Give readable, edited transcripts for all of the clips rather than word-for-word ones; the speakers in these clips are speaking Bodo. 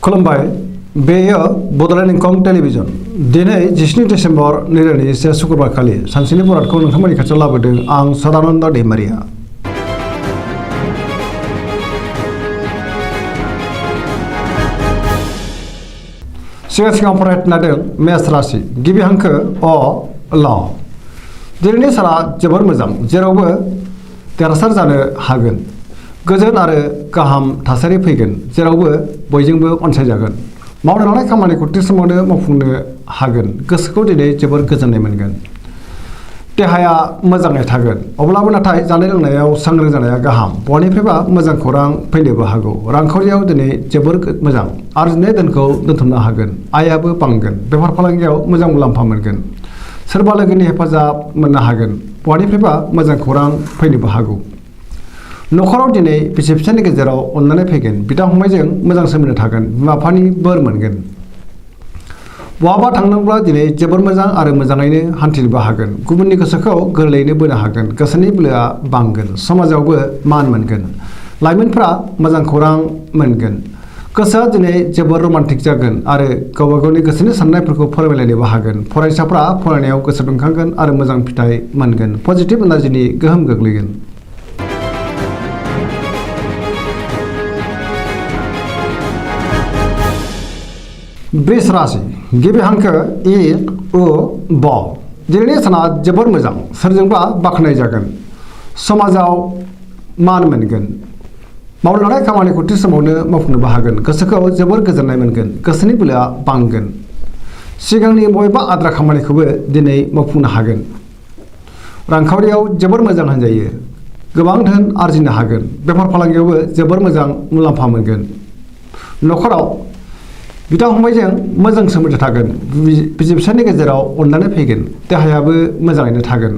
खुलुमबाय बेयो बड'लेण्ड इंखं टेलिभिजन दिनै 17 डिसेम्बर 2021 शुक्रबार खालि सानसेनि बरादखौ नोंथांमोननि खाथियाव लाबोदों आं सदानन्द दैमारिया। सिगां फरायनादों मेष राशि गिबि हांखो अ ल दिनैनि साना जोबोर मोजां जेरावबो देरहासार जानो हागोन गोजोन आरो गाहाम थासारि फैगोन जेरावबो बयजोंबो अनसायजागोन मावनो लानाय खामानिखौ थि समावनो मावफुंनो हागोन गोसोखौ दिनै जोबोर गोजोननाय मोनगोन देहाया मोजाङै थागोन अब्लाबो नाथाय जानाय लोंनायाव सांग्रां जानाया गाहाम बहानिफ्रायबा मोजां खौरां फैनोबो हागौ रांखावरियाव दिनै जोबोर मोजां आरजिनाय धोनखौ दोनथुमनो हागोन आयाबो बांगोन बेफार फालांगियाव मोजां मुलाम्फा मोनगोन सोरबा लोगोनि हेफाजाब मोननो हागोन बहानिफ्रायबा मोजां खौरां फैनोबो हागौ न'खराव दिनै बिसि फिसायनि गेजेराव अननानै फैगोन बिदा फंबायजों मोजां सोमोन्दो थागोन बिमा बिफानि बोर मोनगोन बहाबा थांनांगौब्ला दिनै जोबोर मोजां आरो मोजाङैनो हान्थिनोबो हागोन गुबुननि गोसोखौ गोरलैयैनो बोनो हागोन गोसोनि बोलोआ बांगोन समाजावबो मान मोनगोन लाइमोनफ्रा मोजां खौरां मोनगोन गोसोआ दिनै जोबोर रमान्टिक जागोन आरो गावबा गावनि गोसोनि साननायफोरखौ फोरमायलायनोबो हागोन फरायसाफ्रा फरायनायाव गोसो दुंखांगोन आरो मोजां फिथाइ मोनगोन पजिटिभ एनार्जिनि गोहोम गोग्लैगोन वृष राशि गिबि हांखो इ उ ब दिनैनि साना जोबोर मोजां सोरजोंबा बाख्नाय जागोन समाजाव मान मोनगोन मावनो लानाय खामानिखौ थि समावनो मावफुंनोबो हागोन गोसोखौ जोबोर गोजोननाय मोनगोन गोसोनि बोलोआ बांगोन सिगांनि बबेबा आद्रा खामानिखौबो दिनै मावफुंनो हागोन रांखावरियाव जोबोर मोजां होनजायो गोबां धोन आरजिनो हागोन बेफार फालांगियावबो जोबोर मोजां मुलाम्फा मोनगोन न'खराव बिदा फंबायजों मोजां सोमोन्दो थागोन बिसि फिसायनि गेजेराव अननानै फैगोन देहायाबो मोजाङैनो थागोन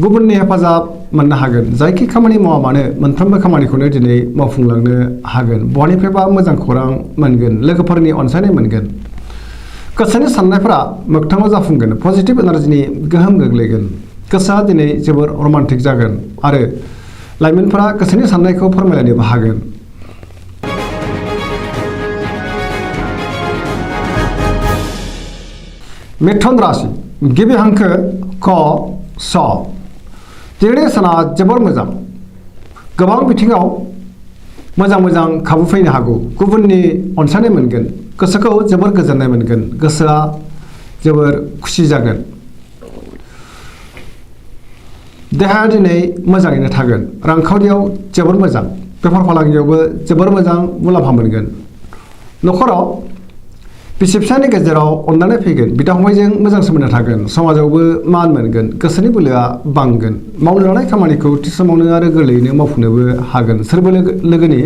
गुबुननि हेफाजाब मोननो हागोन जायखि खामानि मावा मानो मोनफ्रोमबो खामानिखौनो दिनै मावफुंलांनो हागोन बहानिफ्रायबा मोजां खौरां मोनगोन लोगोफोरनि अनसायनाय मोनगोन गोसोनि साननायफोरा मोगथाङाव जाफुंगोन पजिटिभ एनार्जिनि गोहोम गोग्लैगोन गोसोआ दिनै जोबोर रमान्टिक जागोन आरो लाइमोनफोरा गोसोनि साननायखौ फोरमायलायनोबो हागोन मिथुन राशि गिबि हांखो क स दिनैनि साना जोबोर मोजां गोबां बिथिङाव मोजां खाबु फैनो हागौ गुबुननि अनसायनाय मोनगोन गोसोखौ जोबोर गोजोननाय मोनगोन गोसोआ जोबोर खुसि जागोन देहाया दिनै मोजाङैनो थागोन रांखावरियाव जोबोर मोजां बेफार फालांगियावबो जोबोर मोजां मुलाम्फा मोनगोन न'खराव बिसि फिसायनि गेजेराव अननानै फैगोन बिदा फंबायजों मोजां सोमोन्दो थागोन समाजावबो मान मोनगोन गोसोनि बोलोआ बांगोन मावनो लानाय खामानिखौ थि समावनो आरो गोरलैयैनो मावफुंनोबो हागोन सोरबा लोगोनि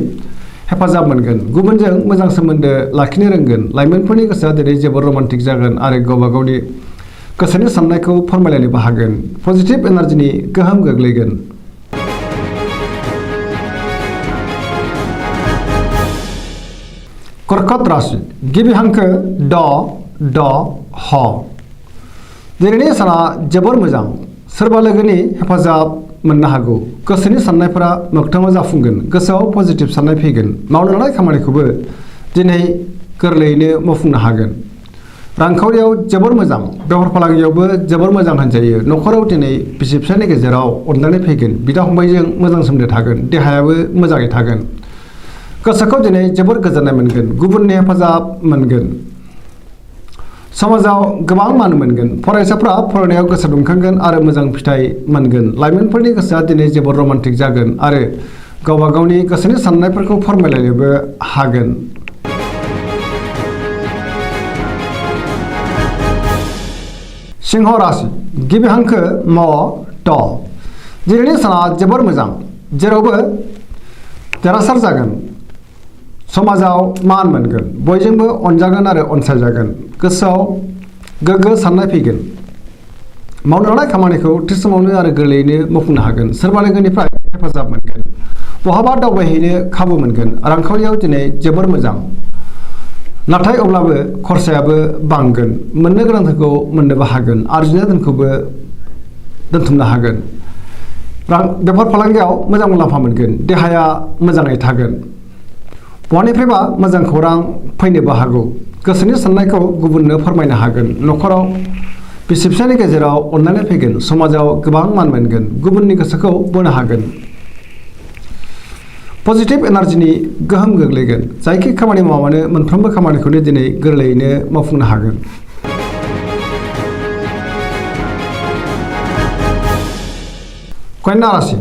हेफाजाब मोनगोन गुबुनजों मोजां सोमोन्दो लाखिनो रोंगोन लाइमोनफोरनि गोसोआ दिनै जोबोर रमान्टिक जागोन आरो गावबा गावनि गोसोनि साननायखौ फोरमायलायनोबो हागोन पजिटिभ एनार्जिनि गोहोम गोग्लैगोन कर्कट राशि गिबि हांखो ड ह दिनैनि साना जोबोर मोजां सोरबा लोगोनि हेफाजाब मोननो हागौ गोसोनि साननायफोरा मोगथाङाव जाफुंगोन गोसोआव पजिटिभ साननाय फैगोन मावनो लानाय खामानिखौबो दिनै गोरलैयैनो मावफुंनो हागोन रांखावरियाव जोबोर मोजां बेफार फालांगियावबो जोबोर मोजां होनजायो न'खराव दिनै बिसि फिसायनि गेजेराव अननानै फैगोन बिदा फंबायजों मोजां सोमोन्दो थागोन देहायाबो मोजाङै थागोन गोसोखौ दिनै जोबोर गोजोननाय मोनगोन गुबुननि हेफाजाब मोनगोन समाजाव गोबां मान मोनगोन फरायसाफ्रा फरायनायाव गोसो दुंखांगोन आरो मोजां फिथाइ मोनगोन लाइमोनफोरनि गोसोआ दिनै जोबोर रमान्टिक जागोन आरो गावबा गावनि गोसोनि साननायफोरखौ फोरमायलायनोबो हागोन सिंह राशि गिबि हांखो म ट दिनैनि साना जोबोर मोजां जेरावबो देरहासार जागोन समाजाव मान मोनगोन बयजोंबो अनजागोन आरो अनसायजागोन गोसोआव गोग्गो साननाय फैगोन मावनो लानाय खामानिखौ थि समावनो आरो गोरलैयैनो मावफुंनो हागोन सोरबा लोगोनिफ्राय हेफाजाब मोनगोन बहाबा दावबायहैनो खाबु मोनगोन रांखावरियाव दिनै जोबोर मोजां नाथाय अब्लाबो खरसायाबो बांगोन मोननो गोनांफोरखौ मोननोबो हागोन आरजिनाय धोनखौबो दोनथुमनो हागोन बेफार फालांगियाव मोजां मुलाम्फा मोनगोन देहाया मोजाङै थागोन बहानिफ्रायबा मोजां खौरां फैनोबो हागौ। गोसोनि साननायखौ गुबुननो फोरमायनो हागोन। न'खराव बिसि फिसायनि गेजेराव अनलायनाय फैगोन। समाजाव गोबां मान मोनगोन। गुबुननि गोसोखौ बोनो हागोन। पजिटिभ एनार्जिनि गोहोम गोग्लैगोन। जायखि खामानि मावामानो मोनफ्रोमबो खामानिखौनो दिनै गोरलैयैनो मावफुंनो हागोन। कन्या राशि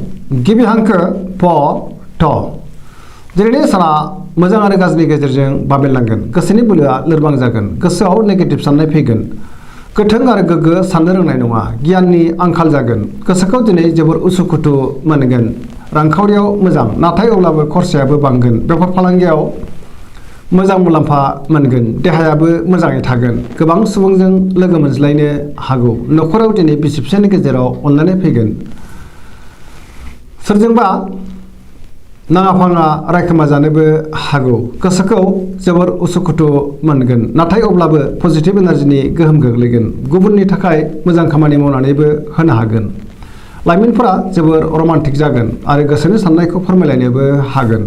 गिबि हांखो प ट। दिनैनि साना मोजां आरो गाज्रिनि गेजेरजों बाबेनलांगोन। गोसोनि बोलोआ लोरबां जागोन। गोसोआव नेगेटिभ साननाय फैगोन। गोथों आरो गोग्गो साननो रोंनाय नङा। गियाननि आंखाल जागोन। गोसोखौ दिनै जोबोर उसुखुथु मोनगोन। रांखावरियाव मोजां, नाथाय अब्लाबो खरसायाबो बांगोन। बेफार फालांगियाव मोजां मुलाम्फा मोनगोन। देहायाबो मोजाङै थागोन। गोबां सुबुंजों लोगो मोनज्लायनो हागौ। न'खराव दिनै बिसि फिसायनि गेजेराव अनलायनाय फैगोन। सोरजोंबा नाङा फाङा रायखोमा जानोबो हागौ। गोसोखौ जोबोर उसुखुथु मोनगोन। नाथाय अब्लाबो पजिटिभ एनार्जिनि गोहोम गोग्लैगोन। गुबुननि थाखाय मोजां खामानि मावनानैबो होनो हागोन। लाइमोनफोरा जोबोर रमान्टिक जागोन आरो गोसोनि साननायखौ फोरमायलायनोबो हागोन।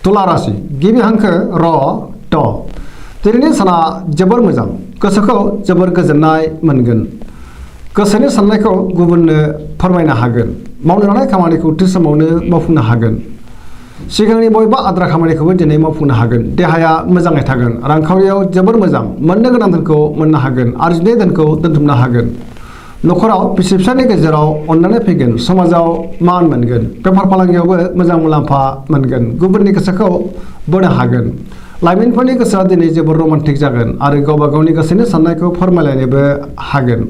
तुला राशि गिबि हांखो र ट। दिनैनि साना जोबोर मोजां। गोसोखौ जोबोर गोजोननाय मोनगोन। गोसोनि साननायखौ गुबुननो फोरमायनो हागोन। मावनो लानाय खामानिखौ थि समावनो मावफुंनो हागोन। सिगांनि बबेबा आद्रा खामानिखौबो दिनै मावफुंनो हागोन। देहाया मोजाङै थागोन। रांखावरियाव जोबोर मोजां। मोननो गोनां धोनखौ मोननो हागोन। आरजिनाय धोनखौ दोनथुमनो हागोन। न'खराव बिसि फिसायनि गेजेराव अनलायनाय फैगोन। समाजाव मान मोनगोन। बेफार फालांगियावबो मोजां मुलाम्फा मोनगोन। गुबुननि गोसोखौ बोनो हागोन। लाइमोनफोरनि गोसोआ दिनै जोबोर रमान्टिक जागोन आरो गावबा गावनि गोसोनि साननायखौ फोरमायलायनोबो हागोन।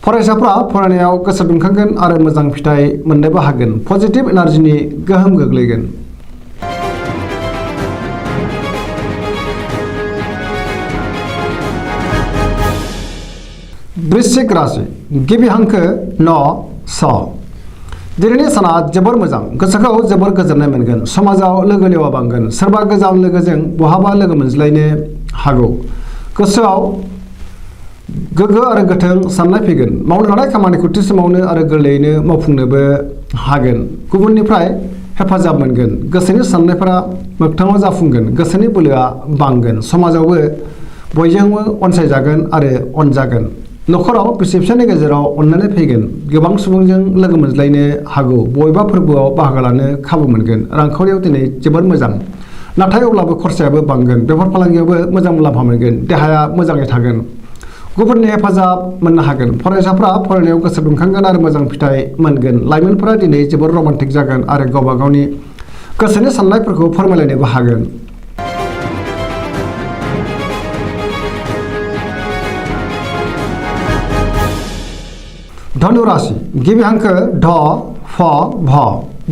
फरायसाफ्रा फरायनायाव गोसो दुंखांगोन आरो मोजां फिथाइ मोननोबो हागोन। पजिटिभ एनार्जिनि गोहोम गोग्लैगोन। वृश्चिक राशि गिबि हांखो न स। दिनैनि साना जोबोर मोजां। गोसोखौ जोबोर गोजोननाय मोनगोन। समाजाव लोगो लेवा बांगोन। सोरबा गोजाम लोगोजों बहाबा लोगो मोनज्लायनो हागौ। गोसोआव गोग्गो आरो गोथों साननाय फैगोन। मावनो लानाय खामानिखौ थि समावनो आरो गोरलैयैनो मावफुंनोबो हागोन। गुबुननिफ्राय हेफाजाब मोनगोन। गोसोनि साननायफोरा मोगथाङाव जाफुंगोन। गोसोनि बोलोआ बांगोन। समाजावबो बयजोंबो अनसायजागोन आरो अनजागोन। न'खराव बिसि फिसायनि गेजेराव अनलायनाय फैगोन। गोबां सुबुंजों लोगो मोनज्लायनो हागौ। बबेबा फोरबोआव बाहागो लानो खाबु मोनगोन। रांखावरियाव दिनै जोबोर मोजां, नाथाय अब्लाबो खरसायाबो बांगोन। बेफार फालांगियावबो मोजां मुलाम्फा मोनगोन। देहाया मोजाङै थागोन। गुबुननि हेफाजाब मोननो हागोन। फरायसाफ्रा फरायनायाव गोसो दुंखांगोन आरो मोजां फिथाइ मोनगोन। लाइमोनफोरा दिनै जोबोर रमान्टिक जागोन आरो गावबा गावनि गोसोनि साननायफोरखौ फोरमायलायनोबो हागोन। धनु राशि गिबि हांखो ढ फ भ।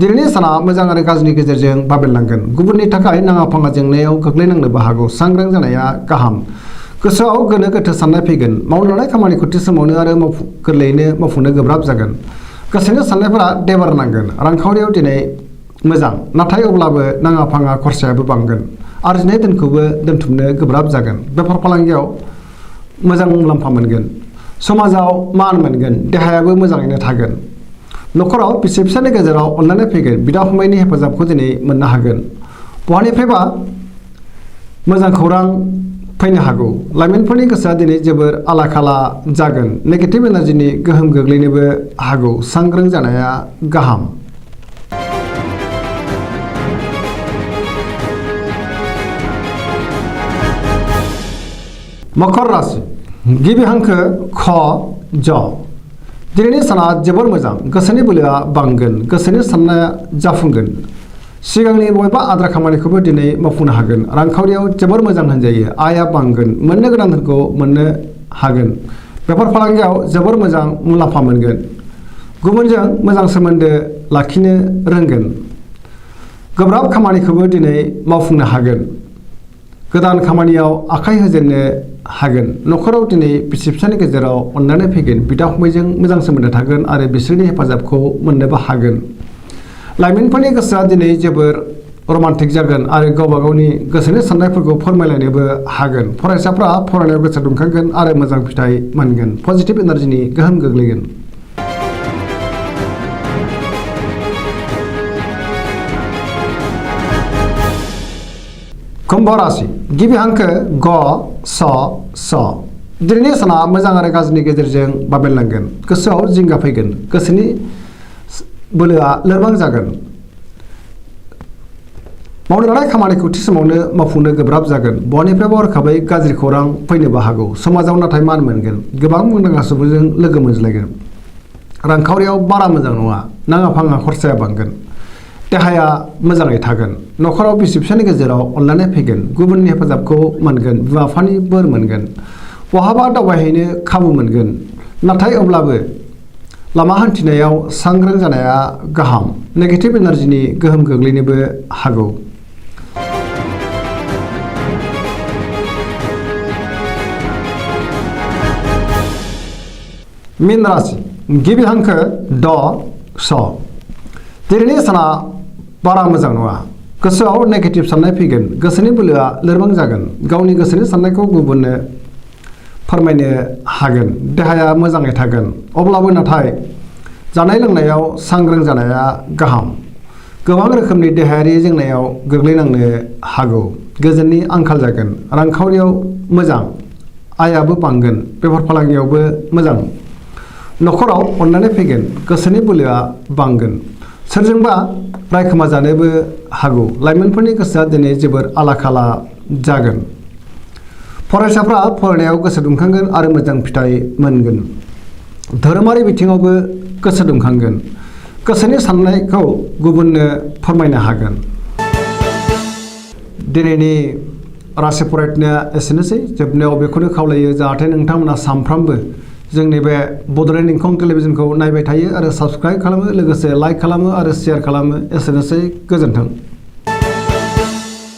दिनैनि साना मोजां आरो गाज्रिनि गेजेरजों बाबेनलांगोन। गुबुननि थाखाय नाङा फाङा जेंनायाव गोग्लैनांनोबो हागौ। सांग्रां जानाया गाहाम। गोसोआव गोनो गोथो साननाय फैगोन। मावनो लानाय खामानिखौ थि समावनो आरो गोरलैयैनो मावफुंनो गोब्राब जागोन। गोसोनि साननायफोरा देबार नांगोन। रांखावरियाव दिनै मोजां, नाथाय अब्लाबो नाङा फाङा खरसायाबो बांगोन। आरजिनाय धोनखौबो दोनथुमनो गोब्राब जागोन। बेफार फालांगियाव मोजां मुलाम्फा मोनगोन। समाजाव मान मोनगोन। देहायाबो मोजाङैनो थागोन। न'खराव बिसि फिसायनि गेजेराव अनलायनाय फैगोन। बिदा फंबायनि हेफाजाबखौ दिनै मोननो हागोन। बहानिफ्रायबा मोजां खौरां फैनो हागौ। लाइमोनफोरनि गोसोआ दिनै जोबोर आला खाला जागोन। नेगेटिभ एनार्जिनि गोहोम गोग्लैनोबो हागौ। सांग्रां जानाया गाहाम। मकर राशि गिबि हांखो ख ज। दिनैनि साना जोबोर मोजां। गोसोनि बोलोआ बांगोन। गोसोनि साननाया जाफुंगोन। सिगांनि बबेबा आद्रा खामानिखौबो दिनै मावफुंनो हागोन। रांखावरियाव जोबोर मोजां होनजायो। आयआ बांगोन। मोननो गोनां धोनखौ मोननो हागोन। बेफार फालांगियाव जोबोर मोजां मुलाम्फा मोनगोन। गुबुनजों मोजां सोमोन्दो लाखिनो रोंगोन। गोब्राब खामानिखौबो दिनै मावफुंनो हागोन। गोदान खामानियाव आखाइ होजेननो हागोन। न'खराव दिनै बिसि फिसायनि गेजेराव अनलायनाय फैगोन। बिदा फंबायजों मोजां सोमोन्दो थागोन आरो बिसोरनि हेफाजाबखौ मोननोबो हागोन। लाइमोनफोरनि गोसोआ दिनै जोबोर रमान्टिक जागोन आरो गावबा गावनि गोसोनि साननायफोरखौ फोरमायलायनोबो हागोन। फरायसाफ्रा फरायनायाव गोसो दुंखांगोन आरो मोजां फिथाइ मोनगोन। पजिटिभ एनार्जिनि गोहोम गोग्लैगोन। कुम्भ राशि गिबि हांखो ग स स। दिनैनि साना मोजां आरो गाज्रिनि गेजेरजों बाबेनलांगोन। गोसोआव जिंगा फैगोन। गोसोनि बोलोआ लोरबां जागोन। मावनो लानाय खामानिखौ थि समावनो मावफुंनो गोब्राब जागोन। बहानिफ्रायबा हरखाबै गाज्रि खौरां फैनोबो हागौ। समाजाव नाथाय मान मोनगोन। गोबां मुंदांखा सुबुंजों लोगो मोनज्लायगोन। रांखावरियाव बारा मोजां नङा। नाङा फाङा खरसाया बांगोन। देहाया मोजाङै थागोन। न'खराव बिसि फिसायनि गेजेराव अनलायनाय फैगोन। गुबुननि हेफाजाबखौ मोनगोन। बिमा बिफानि बोर मोनगोन। बहाबा दावबायहैनो खाबु मोनगोन। नाथाय अब्लाबो लामा हान्थिनायाव सांग्रां जानाया गाहाम। नेगेटिभ एनार्जिनि गोहोम गोग्लैनोबो हागौ। मीन राशि गिबि हांखो ड स। दिनैनि साना बारा मोजां नङा। गोसोआव नेगेटिभ साननाय फैगोन। गोसोनि बोलोआ लोरबां जागोन। गावनि गोसोनि साननायखौ गुबुननो फोरमायनो हागोन। देहाया मोजाङै थागोन। अब्लाबो नाथाय जानाय लोंनायाव सांग्रां जानाया गाहाम। गोबां रोखोमनि देहायारि जेंनायाव गोग्लैनांनो हागौ। गोजोननि आंखाल जागोन। रांखावरियाव मोजां। आयाबो बांगोन। बेफार फालांगियावबो मोजां। न'खराव अननानै फैगोन। गोसोनि बोलोआ बांगोन। सोरजोंबा रायखोमा जानोबो हागौ। लाइमोनफोरनि गोसोआ दिनै जोबोर आला खाला जागोन। फरायसाफ्रा फरायनायाव गोसो दुंखांगोन आरो मोजां फिथाइ मोनगोन। धोरोमारि बिथिङावबो गोसो दुंखांगोन। गोसोनि साननायखौ गुबुननो फोरमायनो हागोन। दिनैनि राशि फरायनाया एसेनोसै। जोबनायाव बेखौनो खावलायो जाहाथे नोंथांमोना सानफ्रामबो जोंनि बे बड'लेण्ड इंखं टेलिभिजनखौ नायबाय थायो आरो साबस्क्राइब खालामो, लोगोसे लाइक खालामो आरो शेयार खालामो। एसेनोसै, गोजोन्थों।